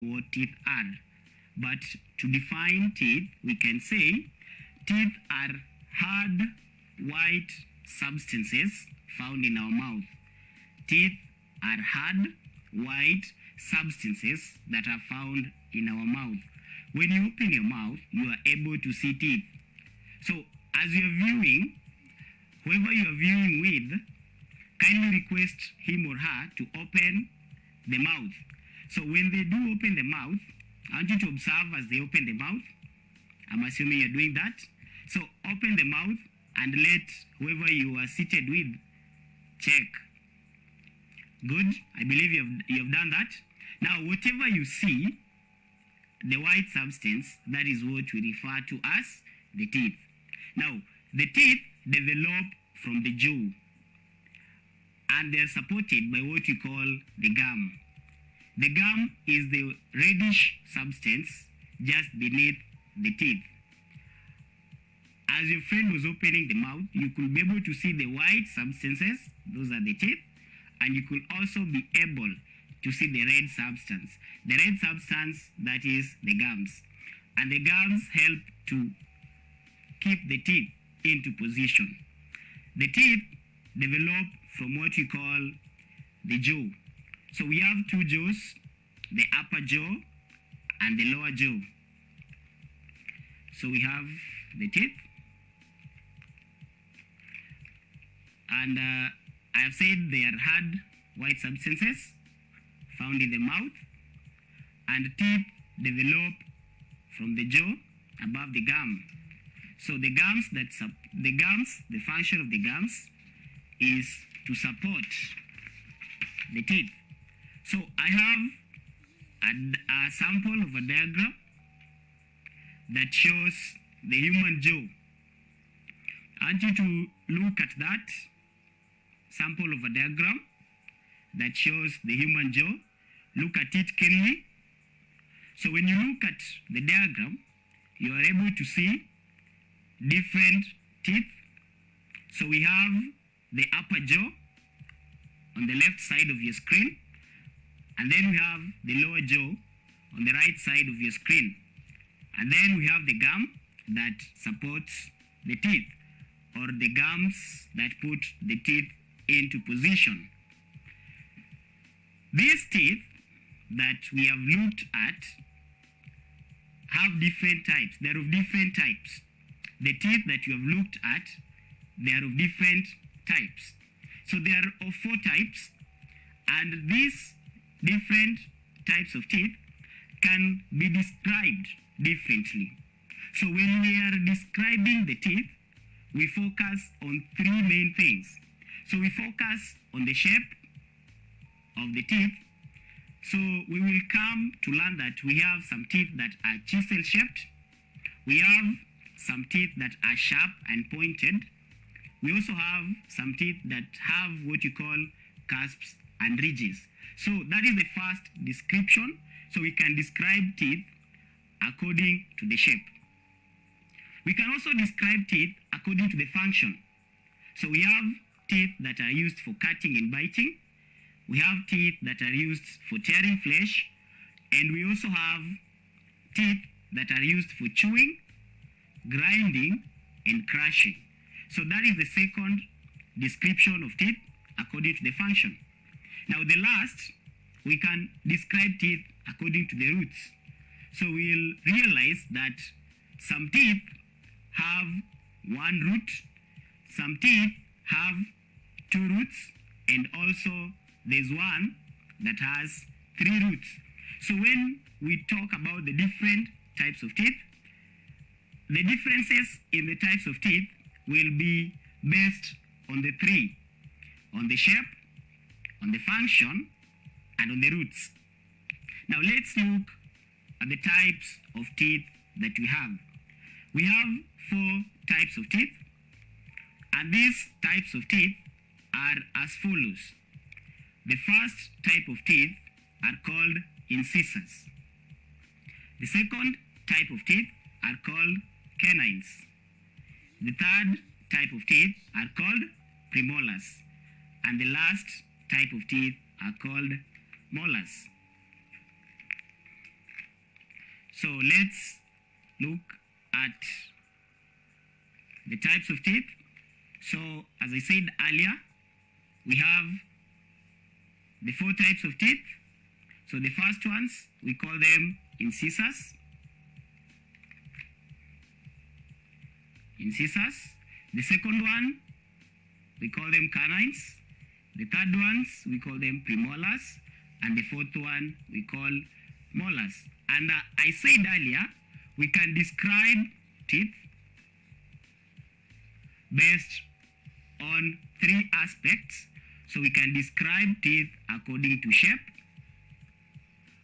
what teeth are. But to define teeth, we can say teeth are hard, white substances found in our mouth. Teeth are hard, white substances that are found in our mouth. When you open your mouth, you are able to see teeth. So as you are viewing, whoever you are viewing with, kindly request him or her to open the mouth. So when they do open the mouth, I want you to observe as they open the mouth. I'm assuming you're doing that. So open the mouth and let whoever you are seated with check. Good. I believe you have done that. Now, whatever you see, the white substance, that is what we refer to as the teeth. Now, the teeth develop from the jaw, and they are supported by what we call the gum. The gum is the reddish substance just beneath the teeth. As your friend was opening the mouth, you could be able to see the white substances, those are the teeth, and you could also be able to see the red substance. The red substance, that is the gums. And the gums help to keep the teeth into position. The teeth develop from what we call the jaw. So we have two jaws, the upper jaw and the lower jaw. So we have the teeth. And I have said they are hard, white substances found in the mouth, and teeth develop from the jaw above the gum. So the function of the gums is to support the teeth. So I have a sample of a diagram that shows the human jaw. I want you to look at that sample of a diagram that shows the human jaw. Look at it keenly. So when you look at the diagram, you are able to see different teeth. So we have the upper jaw on the left side of your screen, and then we have the lower jaw on the right side of your screen. And then we have the gum that supports the teeth, or the gums that put the teeth into position. These teeth that we have looked at have different types. They are of different types. The teeth that you have looked at, they are of different types. So there are of 4 types, and these different types of teeth can be described differently. So when we are describing the teeth, we focus on 3 main things. So we focus on the shape of the teeth. So we will come to learn that we have some teeth that are chisel shaped. We have some teeth that are sharp and pointed. We also have some teeth that have what you call cusps and ridges. So that is the first description. So we can describe teeth according to the shape. We can also describe teeth according to the function. So we have teeth that are used for cutting and biting. We have teeth that are used for tearing flesh. And we also have teeth that are used for chewing, grinding, and crushing. So that is the second description of teeth according to the function. Now the last, we can describe teeth according to the roots. So we'll realize that some teeth have 1 root, some teeth have 2 roots, and also there's one that has 3 roots. So when we talk about the different types of teeth, the differences in the types of teeth will be based on the 3, on the shape, on the function, and on the roots. Now let's look at the types of teeth that we have. We have 4 types of teeth, and these types of teeth are as follows. The first type of teeth are called incisors. The second type of teeth are called canines. The third type of teeth are called premolars. And the last type of teeth are called molars. So let's look at the types of teeth. So as I said earlier, we have the 4 types of teeth. So the first ones, we call them incisors. Incisors. The second one, we call them canines. The third ones, we call them premolars. And the fourth one, we call molars. And I said earlier, we can describe teeth based on 3 aspects. So we can describe teeth according to shape.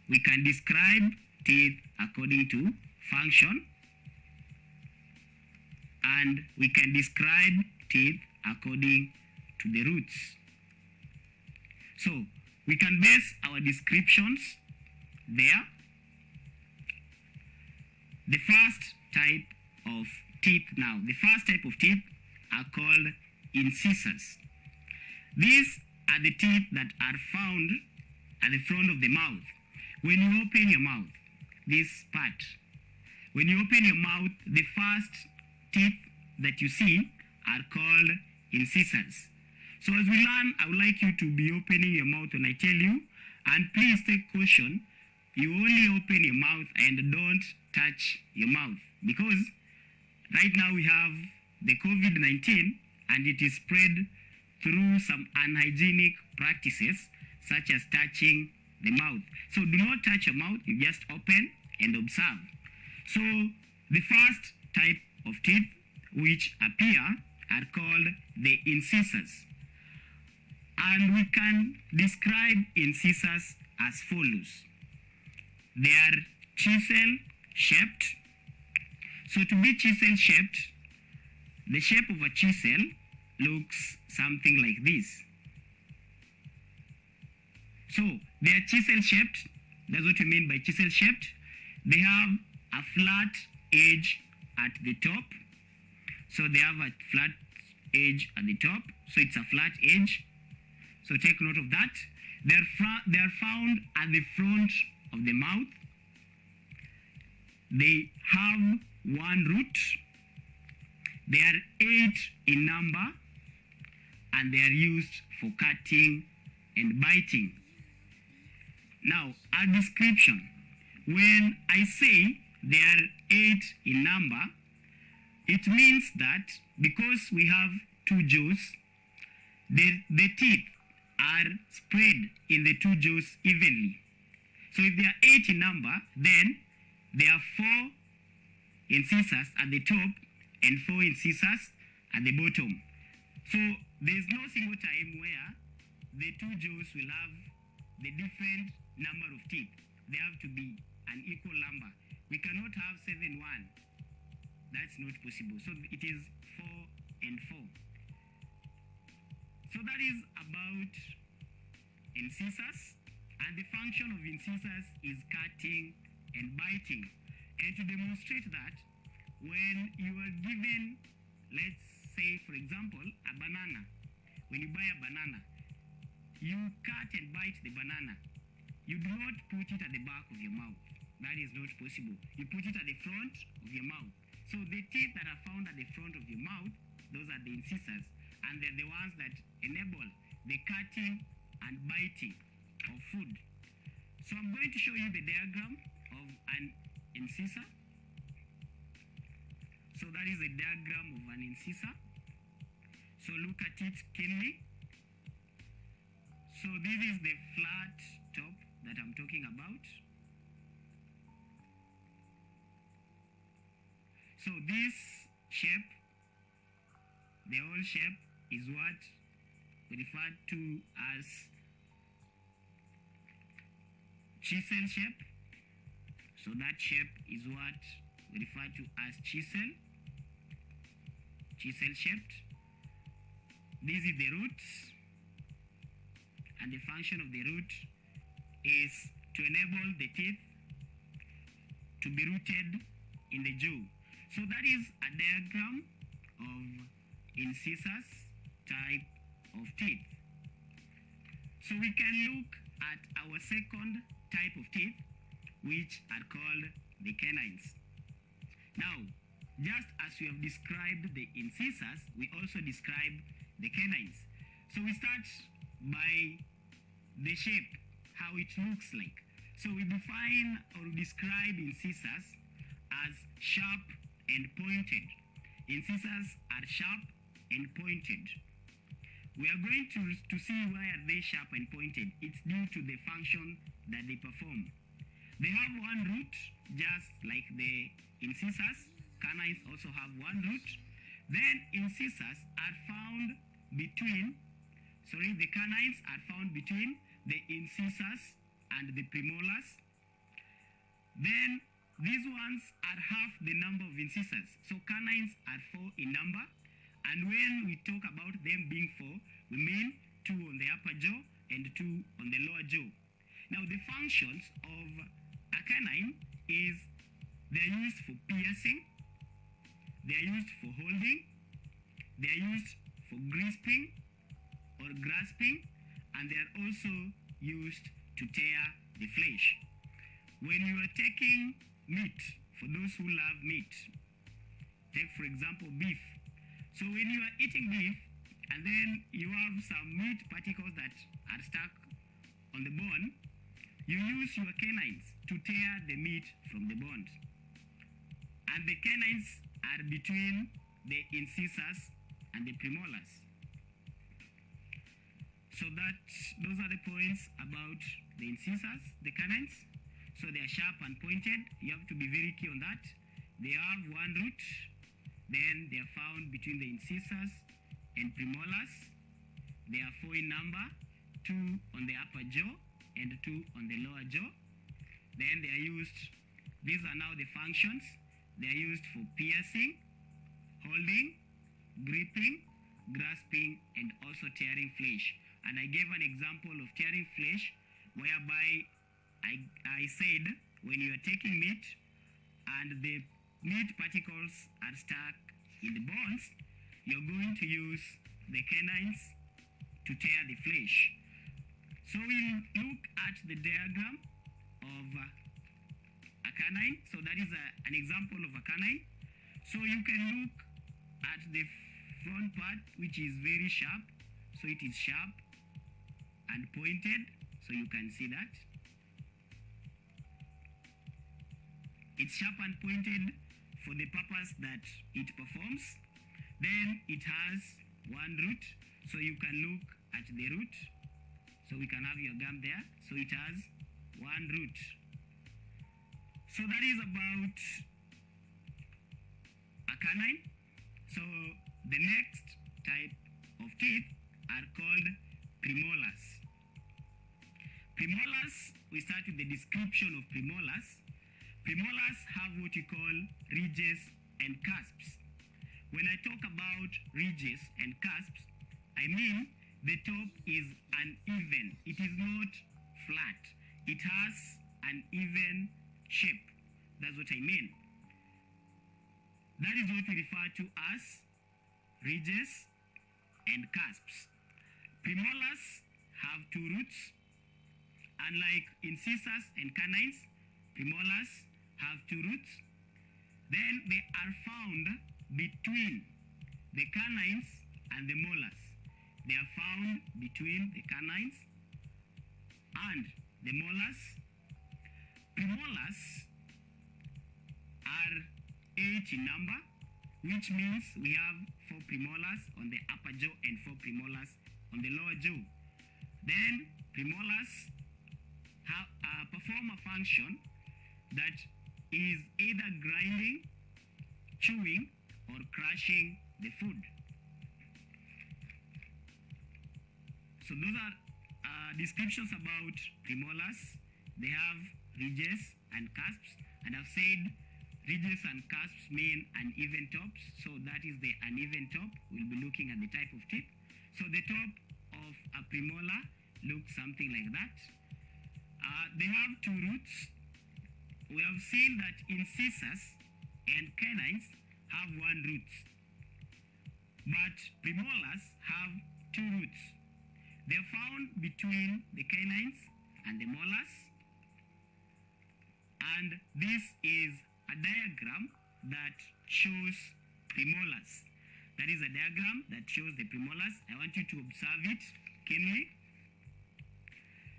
We can describe teeth according to function. And we can describe teeth according to the roots. So we can base our descriptions there. The first type of teeth now. The first type of teeth are called incisors. These are the teeth that are found at the front of the mouth. When you open your mouth, this part, when you open your mouth, the first teeth that you see are called incisors. So as we learn, I would like you to be opening your mouth when I tell you, and please take caution. You only open your mouth and don't touch your mouth, because right now we have the COVID-19 and it is spread through some unhygienic practices such as touching the mouth. So do not touch your mouth, you just open and observe. So the first type of teeth which appear are called the incisors. And we can describe incisors as follows. They are chisel shaped. So to be chisel shaped, the shape of a chisel looks something like this. So they are chisel shaped. That's what we mean by chisel shaped. They have a flat edge at the top. So they have a flat edge at the top. So it's a flat edge. So take note of that. They are found at the front of the mouth. They have 1 root. They are 8 in number, and they are used for cutting and biting. Now, a description. When I say they are 8 in number, it means that because we have 2 jaws, the teeth are spread in the 2 jaws evenly. So if they are 8 in number, then there are 4 incisors at the top and 4 incisors at the bottom. So there is no single time where the 2 jaws will have the different number of teeth. They have to be an equal number. We cannot have 7, 1. That's not possible. So it is 4 and 4. So that is about incisors. And the function of incisors is cutting and biting. And to demonstrate that, when you are given, let's say for example, a banana. When you buy a banana, you cut and bite the banana. You do not put it at the back of your mouth. That is not possible. You put it at the front of your mouth. So the teeth that are found at the front of your mouth, those are the incisors, and they're the ones that enable the cutting and biting of food. So I'm going to show you the diagram of an incisor. So that is a diagram of an incisor. So look at it keenly. So this is the flat top that I'm talking about. So this shape, the whole shape, is what we refer to as chisel shape. So that shape is what we refer to as chisel shaped. This is the roots, and the function of the root is to enable the teeth to be rooted in the jaw. So that is a diagram of incisors type of teeth. So we can look at our second type of teeth, which are called the canines. Now, just as we have described the incisors, we also describe the canines. So we start by the shape, how it looks like. So we define or describe incisors as sharp and pointed. Incisors are sharp and pointed. We are going to see why are they sharp and pointed. It's due to the function that they perform. They have one root, just like the incisors. Canines also have one root. Then incisors are found between, the canines are found between the incisors and the premolars. Then these ones are half the number of incisors. So canines are 4 in number. And when we talk about them being 4, we mean 2 on the upper jaw and 2 on the lower jaw. Now the functions of a canine is they are used for piercing, they are used for holding, they are used for grasping or grasping, and they are also used to tear the flesh. When you are taking meat, for those who love meat, take for example beef. So when you are eating beef and then you have some meat particles that are stuck on the bone, you use your canines to tear the meat from the bone. And the canines are between the incisors and the premolars. So those are the points about the incisors, the canines. So they are sharp and pointed. You have to be very key on that. They have one root. Then they are found between the incisors and premolars. They are 4 in number, 2 on the upper jaw and 2 on the lower jaw. Then they are used, these are now the functions. They are used for piercing, holding, gripping, grasping, and also tearing flesh. And I gave an example of tearing flesh whereby I said when you are taking meat and the meat particles are stuck in the bones, you're going to use the canines to tear the flesh. So we'll look at the diagram of a canine. So that is an example of a canine. So you can look at the front part, which is very sharp. So it is sharp and pointed. So you can see that. It's sharp and pointed for the purpose that it performs. Then it has one root, so you can look at the root. So we can have your gum there. So it has one root. So that is about a canine. So the next type of teeth are called premolars. Premolars, we start with the description of premolars. Premolars have what you call ridges and cusps. When I talk about ridges and cusps, I mean the top is uneven. It is not flat. It has an even shape. That's what I mean. That is what we refer to as ridges and cusps. Premolars have 2 roots. Unlike incisors and canines, premolars have 2 roots. Then they are found between the canines and the molars. They are found between the canines and the molars. Premolars are 8 in number, which means we have 4 premolars on the upper jaw and 4 premolars on the lower jaw. Then premolars perform a function that is either grinding, chewing, or crushing the food. So those are descriptions about premolars. They have ridges and cusps, and I've said ridges and cusps mean uneven tops. So that is the uneven top. We'll be looking at the type of tip. So the top of a premolar looks something like that. They have 2 roots. We have seen that incisors and canines have 1 root, but premolars have 2 roots. They are found between the canines and the molars, And this is a diagram that shows premolars. That is a diagram that shows the premolars. I want you to observe it keenly.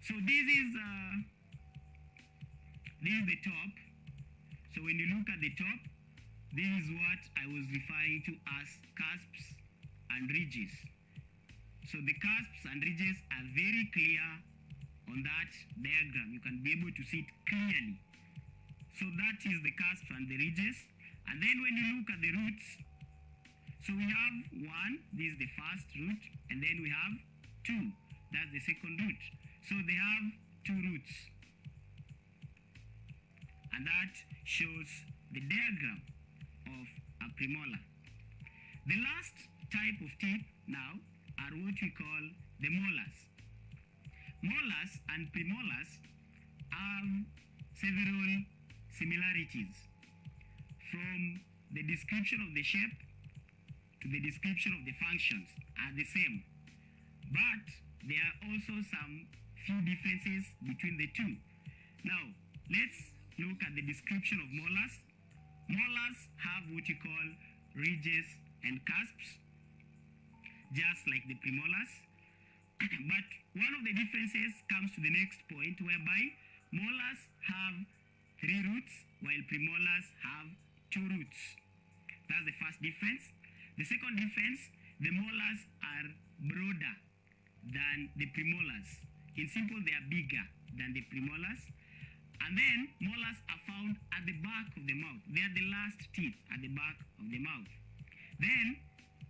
So this is the top. So when you look at the top, this is what I was referring to as cusps and ridges. So the cusps and ridges are very clear on that diagram. You can be able to see it clearly. So that is the cusps and the ridges. And then when you look at the roots, so we have one, this is the first root, and then we have two, that's the second root. So they have two roots. And that shows the diagram of a premolar. The last type of teeth now are what we call the molars. Molars and premolars have several similarities, from the description of the shape to the description of the functions are the same. But there are also some few differences between the two. Now, let's look at the description of molars. Molars have what you call ridges and cusps, just like the premolars. But one of the differences comes to the next point, whereby molars have 3 roots, while premolars have 2 roots. That's the first difference. The second difference, the molars are broader than the premolars. In simple, they are bigger than the premolars. And then molars are found at the back of the mouth. They are the last teeth at the back of the mouth. Then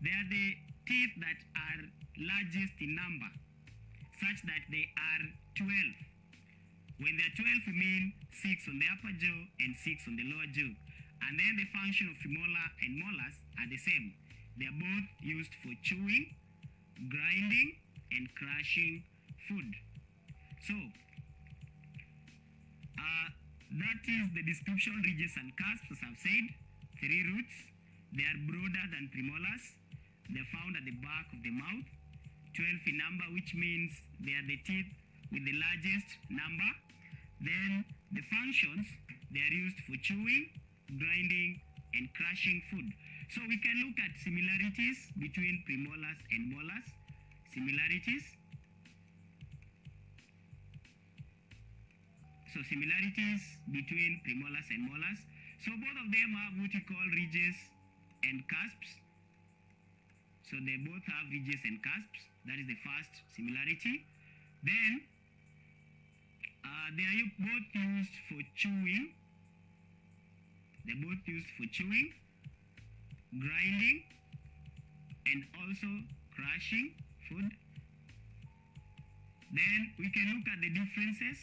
they are the teeth that are largest in number, such that they are 12. When they are 12, we mean 6 on the upper jaw and 6 on the lower jaw. And then the function of premolar and molars are the same. They are both used for chewing, grinding, and crushing food. So, that is the description, ridges and cusps, as I've said. 3 roots. They are broader than premolars. They are found at the back of the mouth. 12 in number, which means they are the teeth with the largest number. Then the functions, they are used for chewing, grinding, and crushing food. So we can look at similarities between premolars and molars. Similarities. So similarities between premolars and molars. So both of them have what we call ridges and cusps. So they both have ridges and cusps. That is the first similarity. Then they are both used for chewing. They're both used for chewing, grinding, and also crushing food. Then we can look at the differences.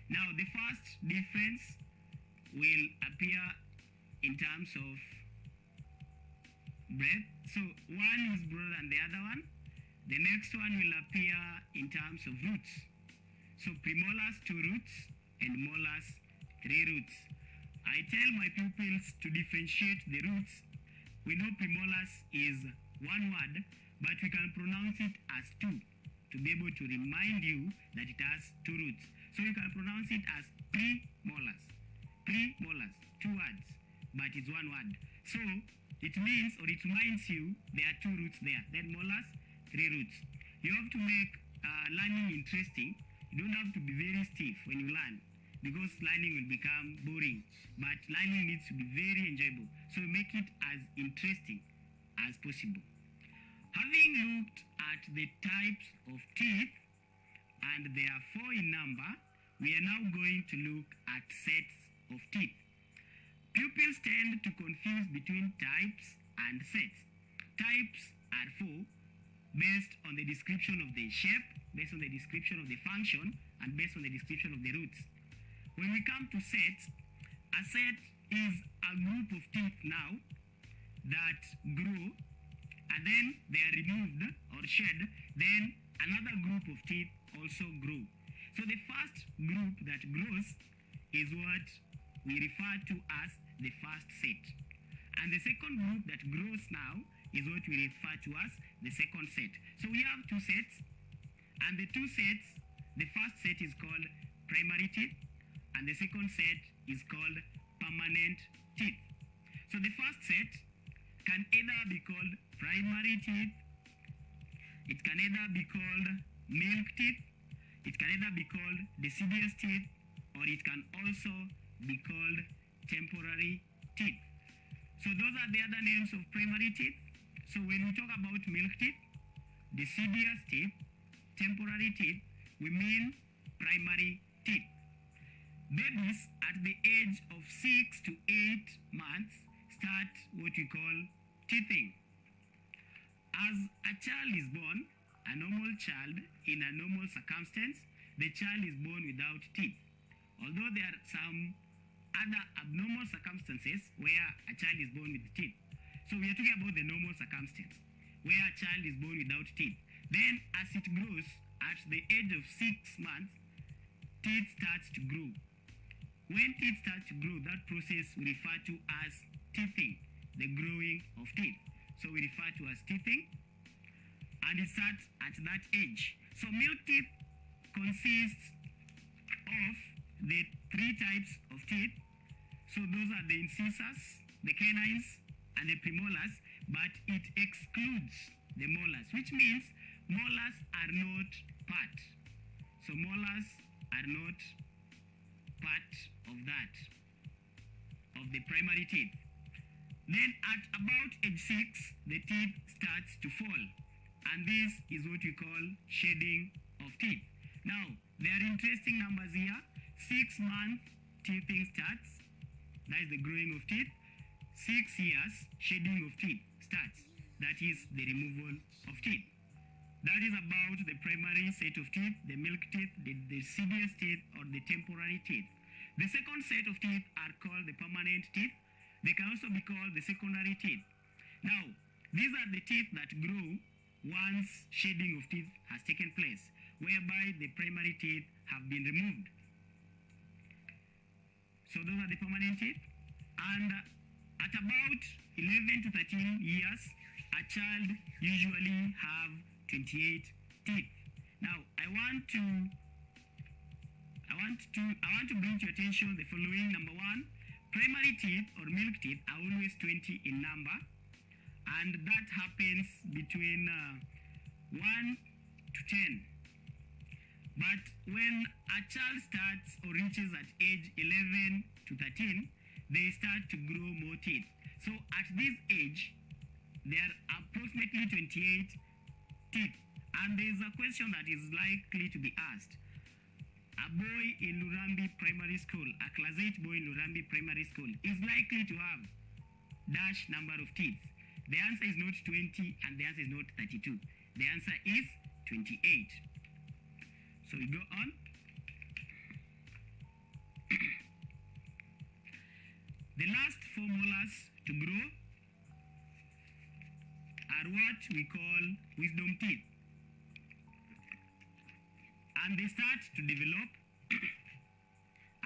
Now the first difference will appear in terms of breadth. So one is broader than the other one. The next one will appear in terms of roots. So premolars 2 roots and molars 3 roots. I tell my pupils to differentiate the roots. We know premolars is one word, but we can pronounce it as 2 to be able to remind you that it has 2 roots. So you can pronounce it as premolars. Premolars, 2 words, but it's 1 word. So it means, or it reminds you, there are 2 roots there. Then molars, 3 roots. You have to make learning interesting. You don't have to be very stiff when you learn, because learning will become boring. But learning needs to be very enjoyable. So make it as interesting as possible. Having looked at the types of teeth, and there are 4 in number, we are now going to look at sets of teeth. Pupils tend to confuse between types and sets. Types are 4, based on the description of the shape, based on the description of the function, and based on the description of the roots. When we come to sets, a set is a group of teeth now that grow, and then they are removed or shed, then another group of teeth also grow. So the first group that grows is what we refer to as the first set. And the second group that grows now is what we refer to as the second set. So we have two sets, and the two sets, the first set is called primary teeth, and the second set is called permanent teeth. So the first set can either be called primary teeth, it can either be called milk teeth, it can either be called deciduous teeth, or it can also be called temporary teeth. So those are the other names of primary teeth. So when we talk about milk teeth, deciduous teeth, temporary teeth, we mean primary teeth. Babies at the age of 6 to 8 months start what we call teething. As a child is born, a normal child in a normal circumstance, the child is born without teeth. Although there are some other abnormal circumstances where a child is born with teeth. So we are talking about the normal circumstance where a child is born without teeth. Then as it grows, at the age of 6 months, teeth starts to grow. When teeth start to grow, that process we refer to as teething, the growing of teeth. So we refer to as teething, and it starts at that age. So milk teeth consists of the 3 types of teeth. So those are the incisors, the canines, and the premolars, but it excludes the molars, which means molars are not part. So molars are not part of that, of the primary teeth. Then at about age 6, the teeth starts to fall, and this is what we call shedding of teeth. Now, there are interesting numbers here. 6-month teething starts, that is the growing of teeth. 6 years, shedding of teeth starts, that is the removal of teeth. That is about the primary set of teeth, the milk teeth, the deciduous teeth, or the temporary teeth. The second set of teeth are called the permanent teeth. They can also be called the secondary teeth. Now, these are the teeth that grow once shedding of teeth has taken place, whereby the primary teeth have been removed. So those are the permanent teeth. And at about 11 to 13 years, a child usually have 28 teeth. Now, I want to bring to your attention the following. Number 1, primary teeth or milk teeth are always 20 in number, and that happens between 1 to 10. But when a child starts or reaches at age 11 to 13, they start to grow more teeth. So at this age, there are approximately 28 teeth. And there is a question that is likely to be asked. A boy in Lurambi Primary School, a class 8 boy in Lurambi Primary School, is likely to have dash number of teeth. The answer is not 20 and the answer is not 32. The answer is 28. So we go on. The last 4 molars to grow are what we call wisdom teeth. And they start to develop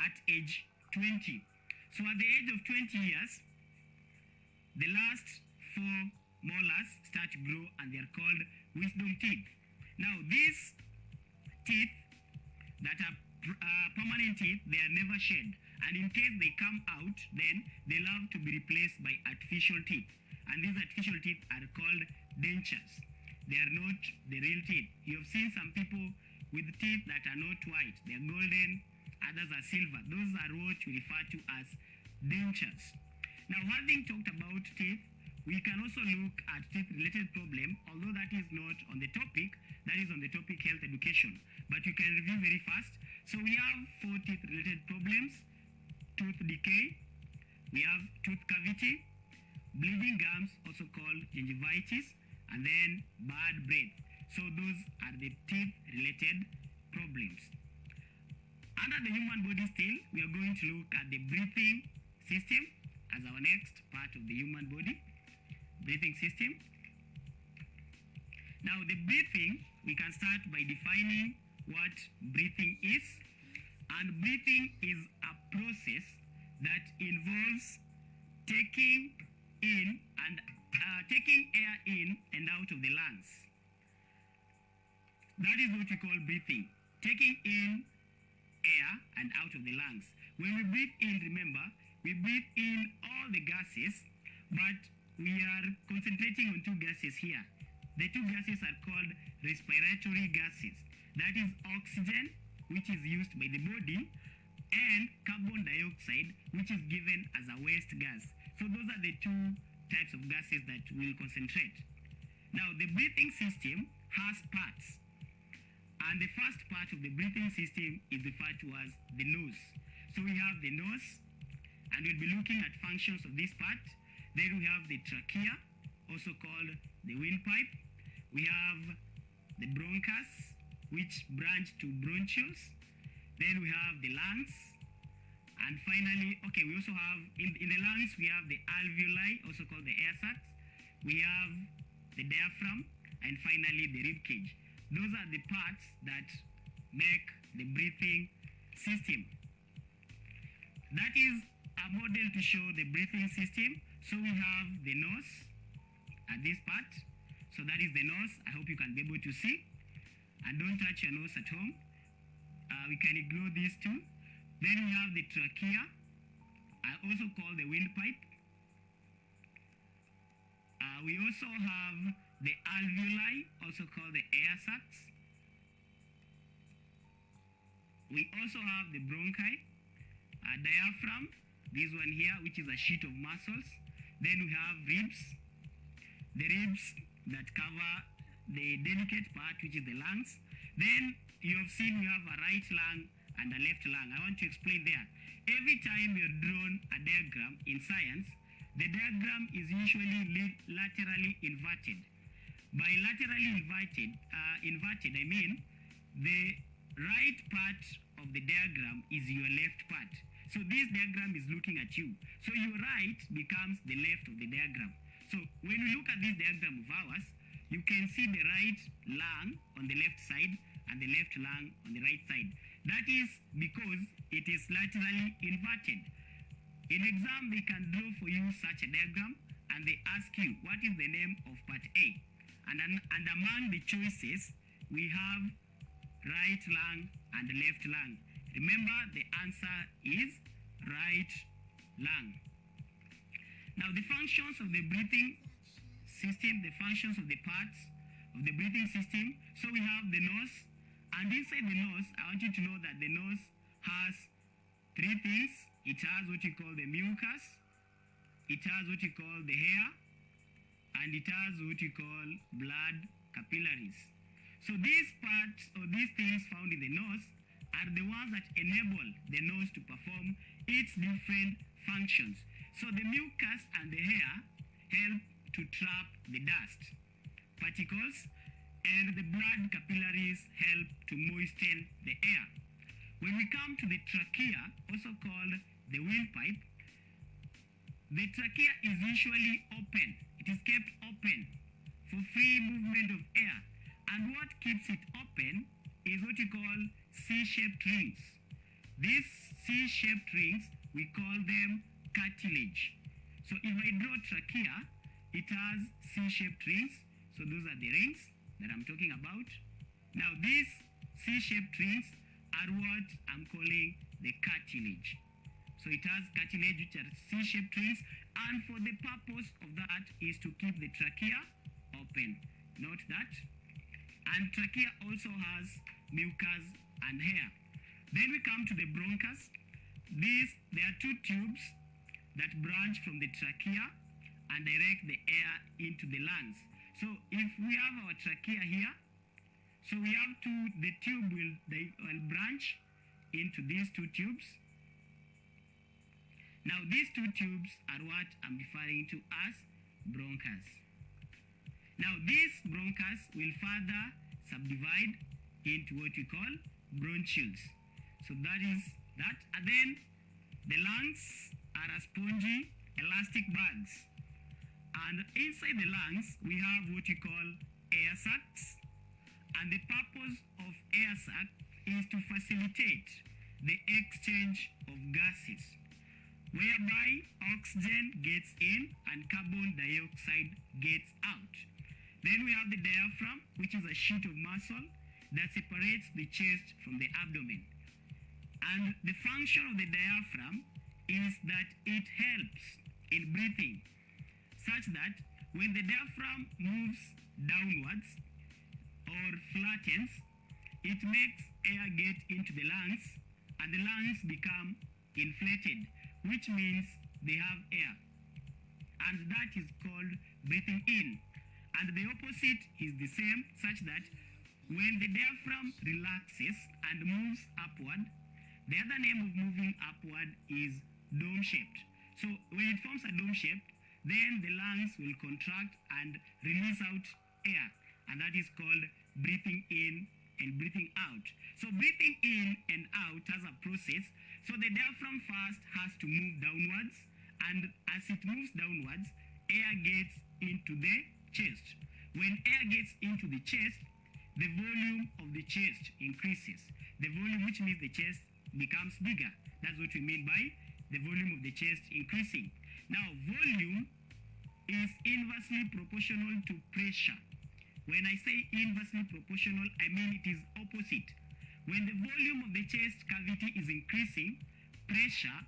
at age 20. So at the age of 20 years, the last 4 molars start to grow and they are called wisdom teeth. Now these teeth that are permanent teeth, they are never shed. And in case they come out, then they'll have to be replaced by artificial teeth. And these artificial teeth are called dentures. They are not the real teeth. You have seen some people with teeth that are not white. They are golden, others are silver. Those are what we refer to as dentures. Now, having talked about teeth, we can also look at teeth-related problem, although that is not on the topic, that is on the topic health education. But you can review very fast. So we have 4 teeth-related problems: tooth decay, we have tooth cavity, bleeding gums, also called gingivitis, and then bad breath. So those are the teeth-related problems. Under the human body still, we are going to look at the breathing system as our next part of the human body. Breathing system. Now the breathing, we can start by defining what breathing is. And breathing is a process that involves taking in and taking air in and out of the lungs. That is what we call breathing. Taking in air and out of the lungs. When we breathe in, remember, we breathe in all the gases, but we are concentrating on two gases here. The two gases are called respiratory gases. That is oxygen, which is used by the body, and carbon dioxide, which is given as a waste gas. So those are the two types of gases that will concentrate. Now, the breathing system has parts. And the first part of the breathing system is referred to as the nose. So we have the nose, and we'll be looking at functions of this part. Then we have the trachea, also called the windpipe. We have the bronchus, which branch to bronchioles. Then we have the lungs. And finally, okay, we also have, in the lungs, we have the alveoli, also called the air sacs. We have the diaphragm, and finally the rib cage. Those are the parts that make the breathing system. That is a model to show the breathing system. So we have the nose at this part. So that is the nose. I hope you can be able to see. And don't touch your nose at home. We can ignore these two. Then we have the trachea, also called the windpipe. We also have the alveoli, also called the air sacs. We also have the bronchi, diaphragm, this one here, which is a sheet of muscles. Then we have ribs, the ribs that cover the delicate part, which is the lungs. Then you have seen we have a right lung and a left lung. I want to explain there. Every time you're drawn a diagram in science, the diagram is usually laterally inverted. By laterally inverted, I mean the right part of the diagram is your left part. So this diagram is looking at you. So your right becomes the left of the diagram. So when we look at this diagram of ours, you can see the right lung on the left side and the left lung on the right side. That is because it is laterally inverted. In exam, they can draw for you such a diagram and they ask you, what is the name of part A? And among the choices, we have right lung and left lung. Remember, the answer is right lung. Now, the functions of the breathing system, the functions of the parts of the breathing system. So we have the nose, and inside the nose, I want you to know that the nose has three things. It has what you call the mucus, it has what you call the hair, and it has what you call blood capillaries. So these parts or these things found in the nose are the ones that enable the nose to perform its different functions. So the mucus and the hair help to trap the dust particles, and the blood capillaries help to moisten the air. When we come to the trachea, also called the windpipe, the trachea is usually open. It is kept open for free movement of air. And what keeps it open is what you call C-shaped rings. These C-shaped rings, we call them cartilage. So if I draw trachea, it has C-shaped rings. So those are the rings that I'm talking about. Now these C-shaped rings are what I'm calling the cartilage. So it has cartilage which are C-shaped rings, and for the purpose of that is to keep the trachea open. Note that. And trachea also has mucus and hair. Then we come to the bronchus. There are two tubes that branch from the trachea and direct the air into the lungs. So if we have our trachea here, so we have the tube will branch into these two tubes. Now these two tubes are what I'm referring to as bronchus. Now these bronchus will further subdivide into what we call bronchioles. So that is that. And then the lungs are a spongy elastic bags. And inside the lungs, we have what we call air sacs. And the purpose of air sac is to facilitate the exchange of gases. whereby oxygen gets in and carbon dioxide gets out. Then we have the diaphragm, which is a sheet of muscle that separates the chest from the abdomen. And the function of the diaphragm is that it helps in breathing, such that when the diaphragm moves downwards or flattens, it makes air get into the lungs and the lungs become inflated, which means they have air. And that is called breathing in. And the opposite is the same, such that when the diaphragm relaxes and moves upward, the other name of moving upward is dome-shaped. So when it forms a dome-shaped, then the lungs will contract and release out air, and that is called breathing in and breathing out. So breathing in and out has a process. So the diaphragm first has to move downwards, and as it moves downwards, air gets into the chest. When air gets into the chest, the volume of the chest increases. The volume, which means the chest becomes bigger. That's what we mean by the volume of the chest increasing. Now, volume is inversely proportional to pressure. When I say inversely proportional, I mean it is opposite. When the volume of the chest cavity is increasing, pressure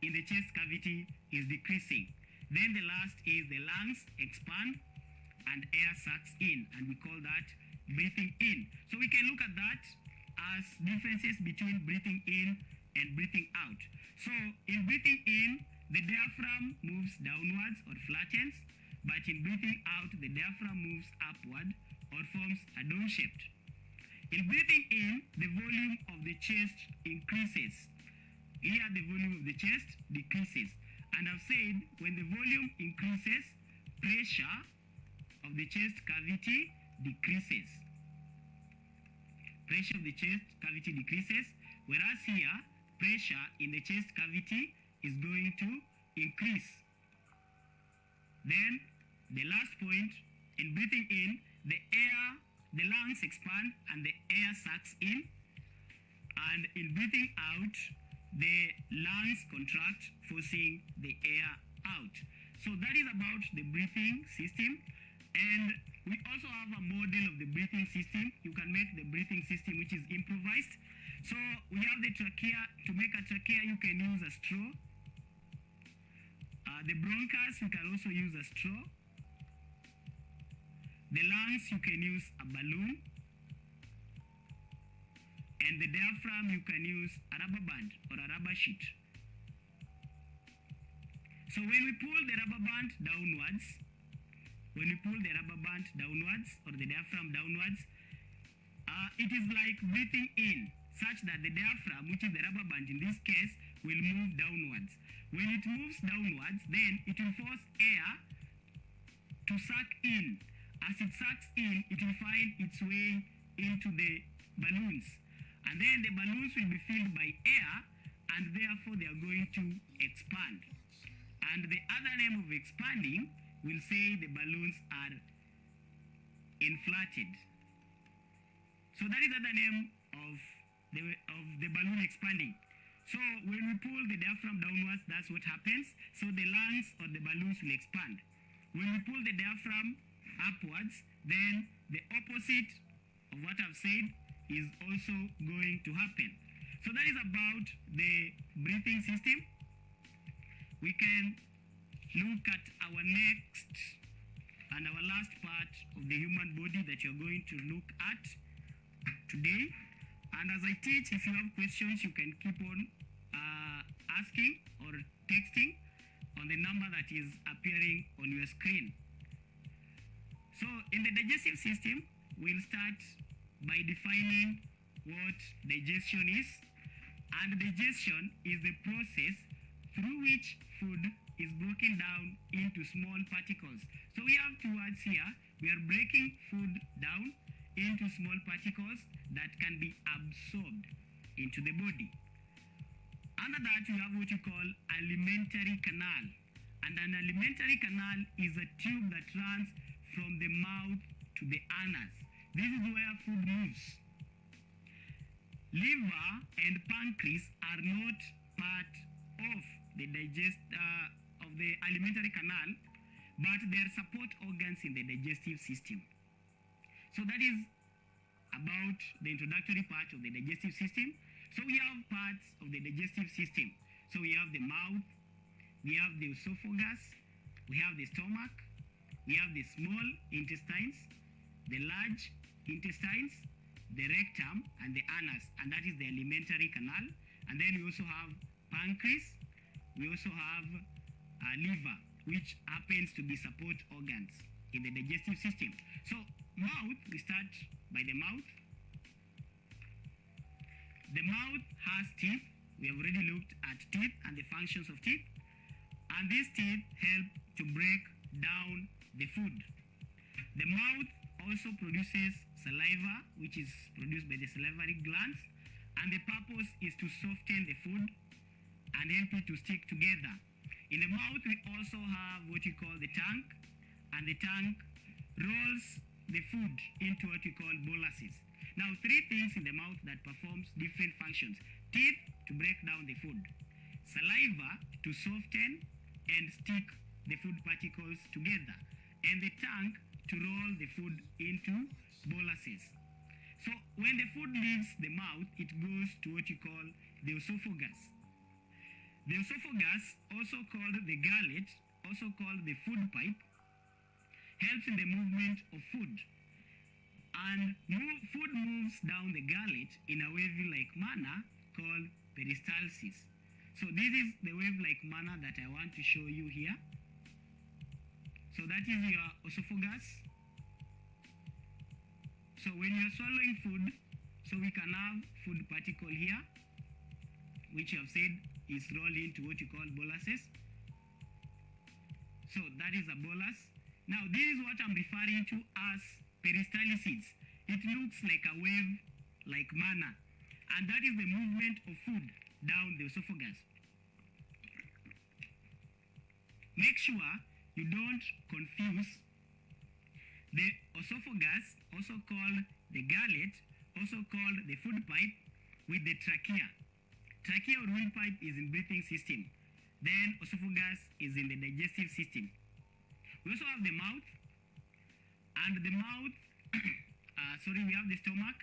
in the chest cavity is decreasing. Then the last is the lungs expand and air sucks in, and we call that breathing in. So we can look at that as differences between breathing in and breathing out. So in breathing in, the diaphragm moves downwards or flattens, but in breathing out, the diaphragm moves upward or forms a dome-shaped. In breathing in, the volume of the chest increases. Here, the volume of the chest decreases. And I've said when the volume increases, pressure of the chest cavity decreases. Pressure of the chest cavity decreases, whereas here, pressure in the chest cavity is going to increase. Then, the last point, in breathing in, the lungs expand and the air sucks in. And in breathing out, the lungs contract, forcing the air out. So that is about the breathing system. And we also have a model of the breathing system. You can make the breathing system which is improvised. So we have the trachea. To make a trachea, you can use a straw. The bronchus, you can also use a straw. The lungs, you can use a balloon. And the diaphragm, you can use a rubber band or a rubber sheet. So when we pull the rubber band downwards, or the diaphragm downwards, it is like breathing in, such that the diaphragm, which is the rubber band in this case, will move downwards. When it moves downwards, then it will force air to suck in. As it sucks in, it will find its way into the balloons. And then the balloons will be filled by air, and therefore they are going to expand. And the other name of expanding will say the balloons are inflated. So that is the other name of the balloon expanding. So when we pull the diaphragm downwards, that's what happens. So the lungs or the balloons will expand. When we pull the diaphragm upwards, then the opposite of what I've said is also going to happen. So that is about the breathing system. We can look at our next and our last part of the human body that you're going to look at today. And as I teach, if you have questions, you can keep on asking or texting on the number that is appearing on your screen. So in the digestive system, we'll start by defining what digestion is. And digestion is the process through which food is broken down into small particles. So we have two words here. We are breaking food down into small particles that can be absorbed into the body. Under that, we have what you call alimentary canal. And an alimentary canal is a tube that runs from the mouth to the anus. This is where food moves. Liver and pancreas are not part of of the alimentary canal, but they are support organs in the digestive system. So that is about the introductory part of the digestive system. So we have parts of the digestive system. So we have the mouth, we have the esophagus, we have the stomach, we have the small intestines, the large intestines, the rectum, and the anus, and that is the alimentary canal. And then we also have pancreas, we also have liver, which happens to be support organs in the digestive system. So mouth, we start by the mouth. The mouth has teeth. We have already looked at teeth and the functions of teeth. And these teeth help to break down the food. The mouth also produces saliva, which is produced by the salivary glands, and the purpose is to soften the food and help it to stick together. In the mouth, we also have what we call the tongue, and the tongue rolls the food into what we call boluses. Now, three things in the mouth that performs different functions: teeth to break down the food, saliva to soften and stick the food particles together, and the tongue to roll the food into boluses. So when the food leaves the mouth, it goes to what you call the esophagus. The esophagus, also called the gullet, also called the food pipe, helps in the movement of food. And food moves down the gullet in a wave-like manner called peristalsis. So this is the wave-like manner that I want to show you here. So that is your esophagus. So when you are swallowing food, so we can have food particle here, which you have said is rolled into what you call boluses. So that is a bolus. Now this is what I'm referring to as peristalsis. It looks like a wave-like manner, and that is the movement of food down the esophagus. Make sure you don't confuse the esophagus, also called the gullet, also called the food pipe, with the trachea. Trachea or windpipe is in breathing system. Then esophagus is in the digestive system. We also have the mouth, and the mouth, we have the stomach.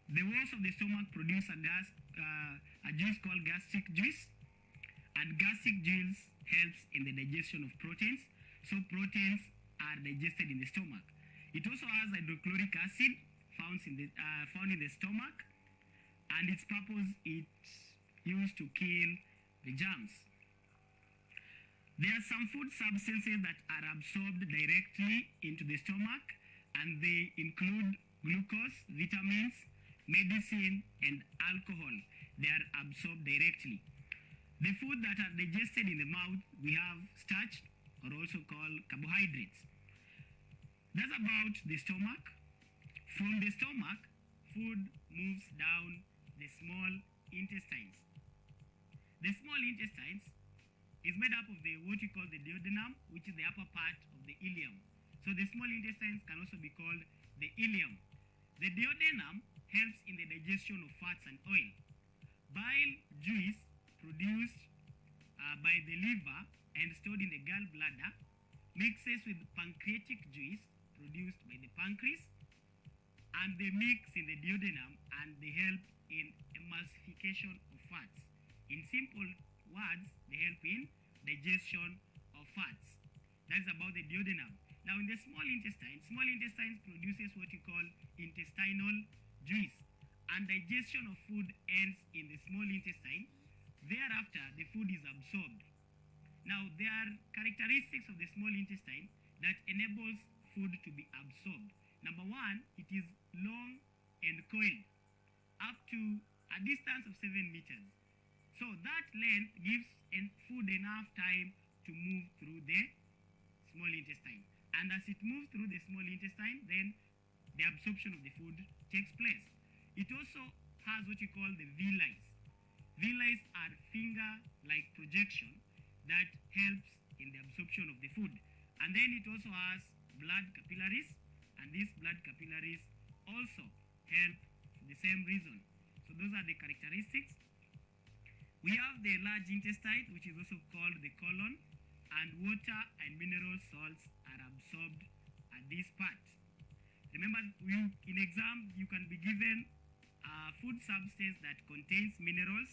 The walls of the stomach produce a juice called gastric juice, and gastric juice helps in the digestion of proteins. So proteins are digested in the stomach. It also has hydrochloric acid found in the stomach, and its purpose is used to kill the germs. There are some food substances that are absorbed directly into the stomach, and they include glucose, vitamins, medicine, and alcohol. They are absorbed directly. The food that are digested in the mouth, we have starch, or also called carbohydrates. That's about the stomach. From the stomach, food moves down the small intestines. The small intestines is made up of what we call the duodenum, which is the upper part of the ileum. So the small intestines can also be called the ileum. The duodenum helps in the digestion of fats and oil. Bile juice produced by the liver and stored in the gallbladder mixes with pancreatic juice produced by the pancreas, and they mix in the duodenum and they help in emulsification of fats. In simple words, they help in digestion of fats. That's about the duodenum. Now in the small intestines produces what you call intestinal juice, and digestion of food ends in the small intestine. Thereafter, the food is absorbed. Now there are characteristics of the small intestine that enables food to be absorbed. Number one, it is long and coiled up to a distance of 7 meters. So that length gives food enough time to move through the small intestine. And as it moves through the small intestine, then the absorption of the food takes place. It also has what you call the villi. Villi are finger-like projection that helps in the absorption of the food. And then it also has blood capillaries, and these blood capillaries also help for the same reason. So those are the characteristics. We have the large intestine, which is also called the colon, and water and mineral salts are absorbed at this part. Remember, in exam, you can be given a food substance that contains minerals,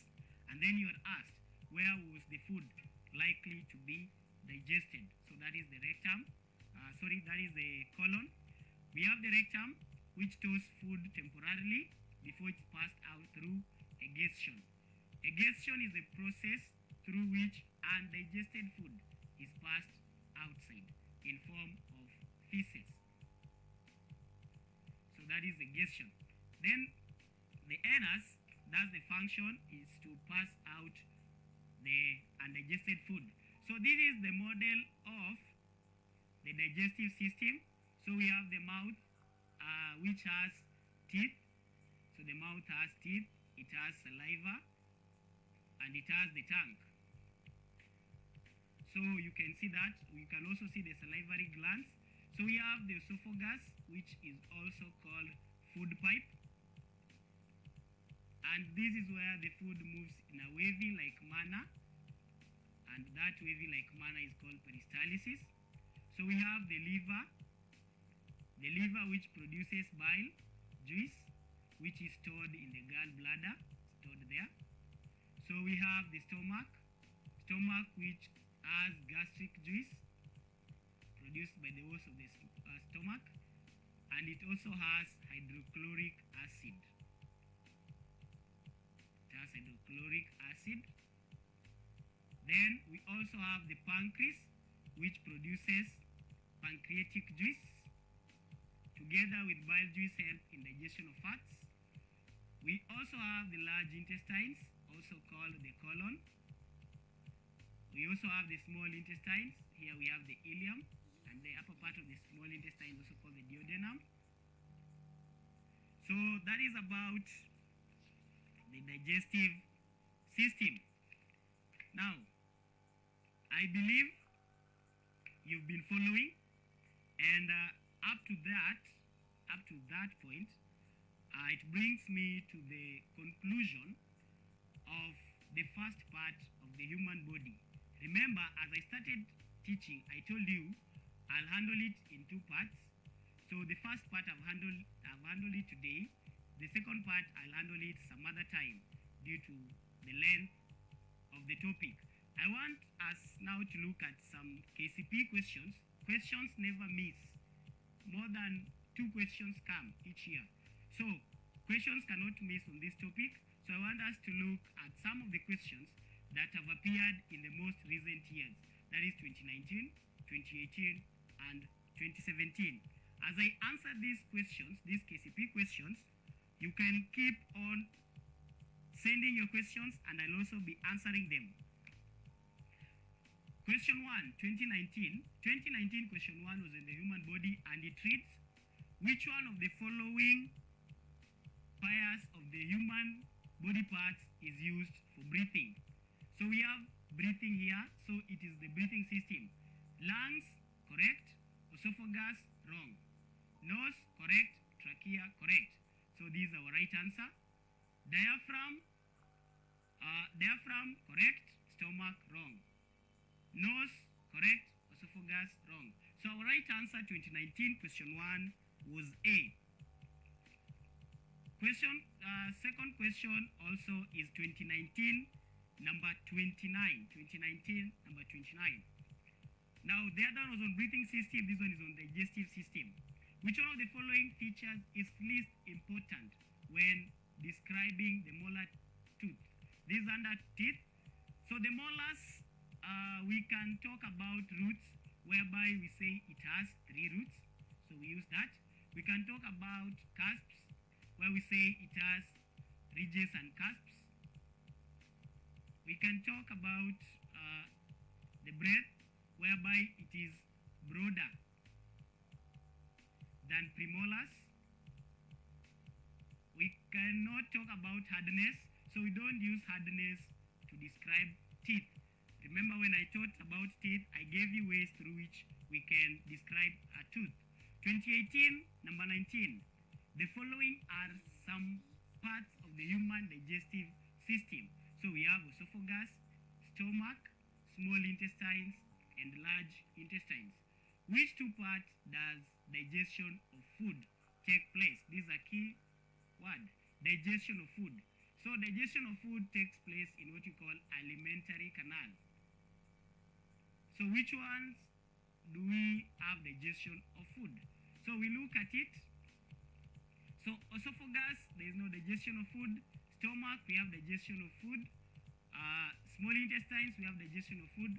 and then you are asked, where was the food likely to be digested? So that is the rectum. That is the colon. We have the rectum, which stores food temporarily before it's passed out through egestion. Egestion is the process through which undigested food is passed outside in form of feces. So that is egestion. Then the anus, that's the function, is to pass out the undigested food. So this is the model of the digestive system. So we have the mouth, which has teeth. So the mouth has teeth, it has saliva, and it has the tongue. So you can see that. You can also see the salivary glands. So we have the esophagus, which is also called food pipe. And this is where the food moves in a wavy-like manner. And that wavy-like manner is called peristalsis. So we have the liver which produces bile juice, which is stored in the gallbladder, stored there. So we have the stomach which has gastric juice produced by the walls of the stomach, and it also has hydrochloric acid. It has hydrochloric acid. Then we also have the pancreas, which produces pancreatic juice, together with bile juice help in digestion of fats. We also have the large intestines, also called the colon. We also have the small intestines. Here we have the ileum, and the upper part of the small intestine is also called the duodenum. So that is about the digestive system. Now, I believe you've been following, and up to that point, it brings me to the conclusion of the first part of the human body. Remember, as I started teaching, I told you I'll handle it in two parts. So the first part I've handled it today. The second part I'll handle it some other time due to the length of the topic. I want us now to look at some KCP questions. Questions never miss. More than 2 questions come each year. So questions cannot miss on this topic. So I want us to look at some of the questions that have appeared in the most recent years. That is 2019, 2018, and 2017. As I answer these questions, these KCP questions, you can keep on sending your questions, and I'll also be answering them. Question 1, 2019. 2019 question 1 was in the human body, and it reads, which one of the following pairs of the human body parts is used for breathing? So we have breathing here, so it is the breathing system. Lungs, correct. Esophagus, wrong. Nose, correct. Trachea, correct. So this is our right answer. Diaphragm, correct. Stomach, wrong. Nose, correct. Esophagus, wrong. So our right answer 2019 question 1 was A. Second question also is 2019 number 29. 2019 number 29. Now the other one was on breathing system, this one is on digestive system. Which one of the following features is least important when describing the molar tooth? This is under teeth. So the molars, we can talk about roots, whereby we say it has 3 roots. So we use that. We can talk about cusps, where we say it has ridges and cusps. We can talk about the breadth, whereby it is broader than premolars. We cannot talk about hardness, so we don't use hardness to describe teeth. Remember, when I taught about teeth, I gave you ways through which we can describe a tooth. 2018, number 19. The following are some parts of the human digestive system. So we have esophagus, stomach, small intestines, and large intestines. Which two parts does digestion of food take place? These are key word. Digestion of food. So digestion of food takes place in what you call alimentary canal. So which ones do we have digestion of food? So we look at it. So esophagus, there is no digestion of food. Stomach, we have digestion of food. Small intestines, we have digestion of food.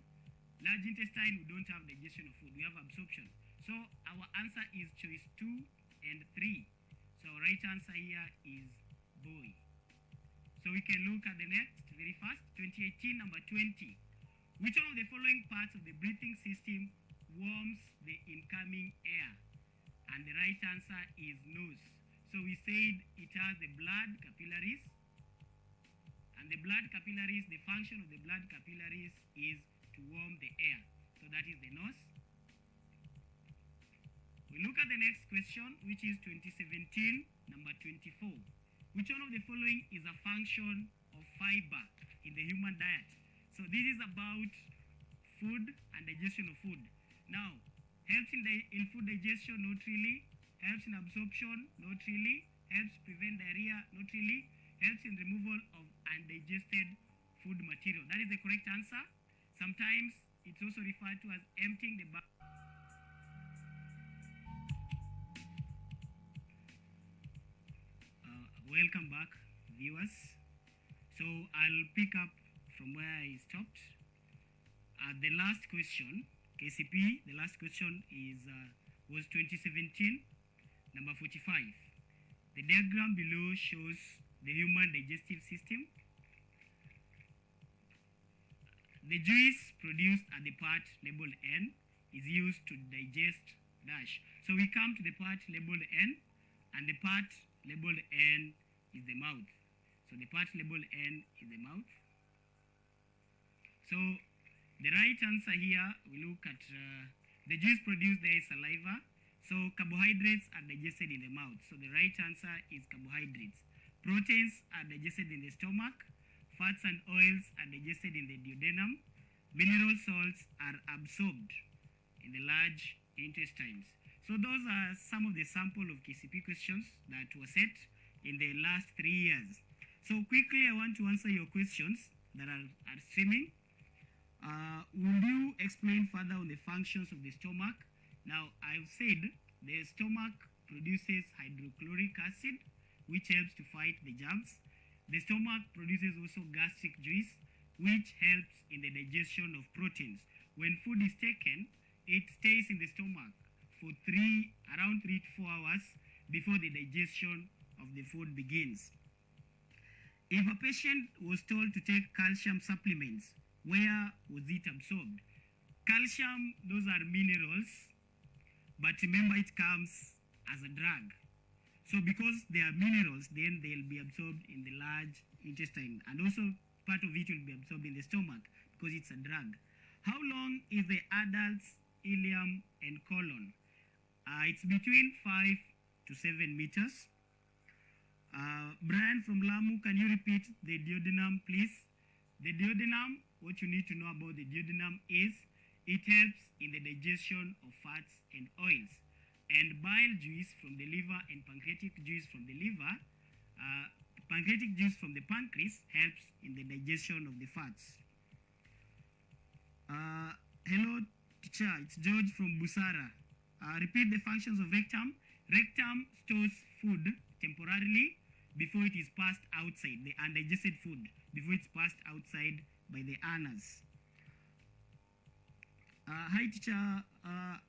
Large intestine, we don't have digestion of food. We have absorption. So our answer is choice 2 and 3. So our right answer here is boy. So we can look at the next very fast. 2018, number 20. Which one of the following parts of the breathing system warms the incoming air? And the right answer is nose. So we said it has the blood capillaries. And the blood capillaries, the function of the blood capillaries is to warm the air. So that is the nose. We look at the next question, which is 2017, number 24. Which one of the following is a function of fiber in the human diet? So this is about food and digestion of food. Now, helps in food digestion, not really. Helps in absorption, not really. Helps prevent diarrhea, not really. Helps in removal of undigested food material. That is the correct answer. Sometimes it's also referred to as emptying the bowel. Welcome back, viewers. So I'll pick up from where I stopped. The last question, KCP, the last question was 2017, number 45. The diagram below shows the human digestive system. The juice produced at the part labeled N is used to digest dash. So we come to the part labeled N, and the part labeled N is the mouth. So the part labeled N is the mouth. So the right answer here, we look at the juice produced there is saliva. So carbohydrates are digested in the mouth. So the right answer is carbohydrates. Proteins are digested in the stomach. Fats and oils are digested in the duodenum. Mineral salts are absorbed in the large intestines. So those are some of the sample of KCP questions that were set in the last 3 years. So quickly, I want to answer your questions that are streaming. Will you explain further on the functions of the stomach? Now, I've said the stomach produces hydrochloric acid, which helps to fight the germs. The stomach produces also gastric juice, which helps in the digestion of proteins. When food is taken, it stays in the stomach for around 3 to 4 hours before the digestion of the food begins. If a patient was told to take calcium supplements, where was it absorbed? Calcium, those are minerals, but remember it comes as a drug. So because they are minerals, then they'll be absorbed in the large intestine, and also part of it will be absorbed in the stomach because it's a drug. How long is the adult's ileum and colon? It's between 5 to 7 meters. Brian from Lamu, can you repeat the duodenum, please? The duodenum, what you need to know about the duodenum is it helps in the digestion of fats and oils. And bile juice from the liver and pancreatic juice from the liver, pancreatic juice from the pancreas helps in the digestion of the fats. Hello, teacher, it's George from Busara. Repeat the functions of rectum. Rectum stores food temporarily before it is passed outside, the undigested food, before it's passed outside by the anus. Hi teacher,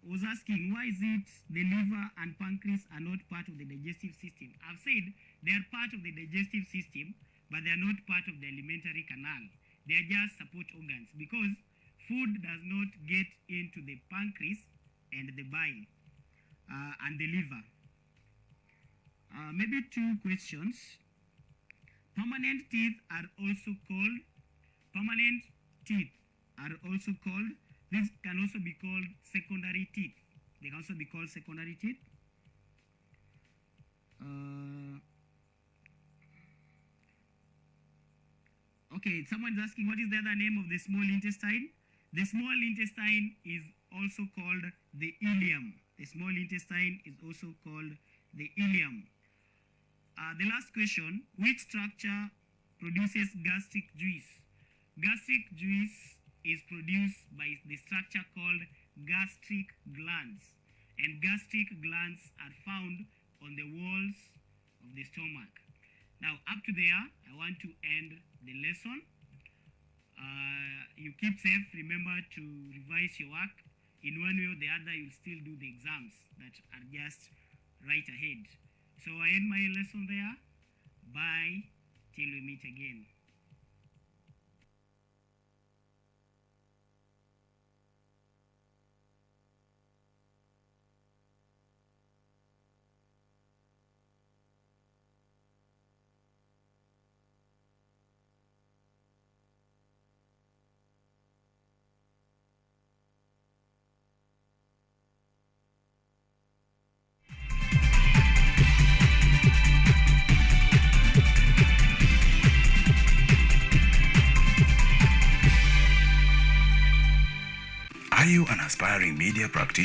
was asking why is it the liver and pancreas are not part of the digestive system? I've said they are part of the digestive system, but they are not part of the alimentary canal. They are just support organs because food does not get into the pancreas and the bile and the liver. Maybe 2 questions. Permanent teeth are also called, this can also be called secondary teeth. They can also be called secondary teeth. Okay, someone's asking what is the other name of the small intestine? The small intestine is also called the ileum. The small intestine is also called the ileum. The last question, which structure produces gastric juice? Gastric juice is produced by the structure called gastric glands, and gastric glands are found on the walls of the stomach. Now, up to there, I want to end the lesson. You keep safe. Remember to revise your work. In one way or the other, you'll still do the exams that are just right ahead. So I end my lesson there. Bye till we meet again. Are you an aspiring media practitioner?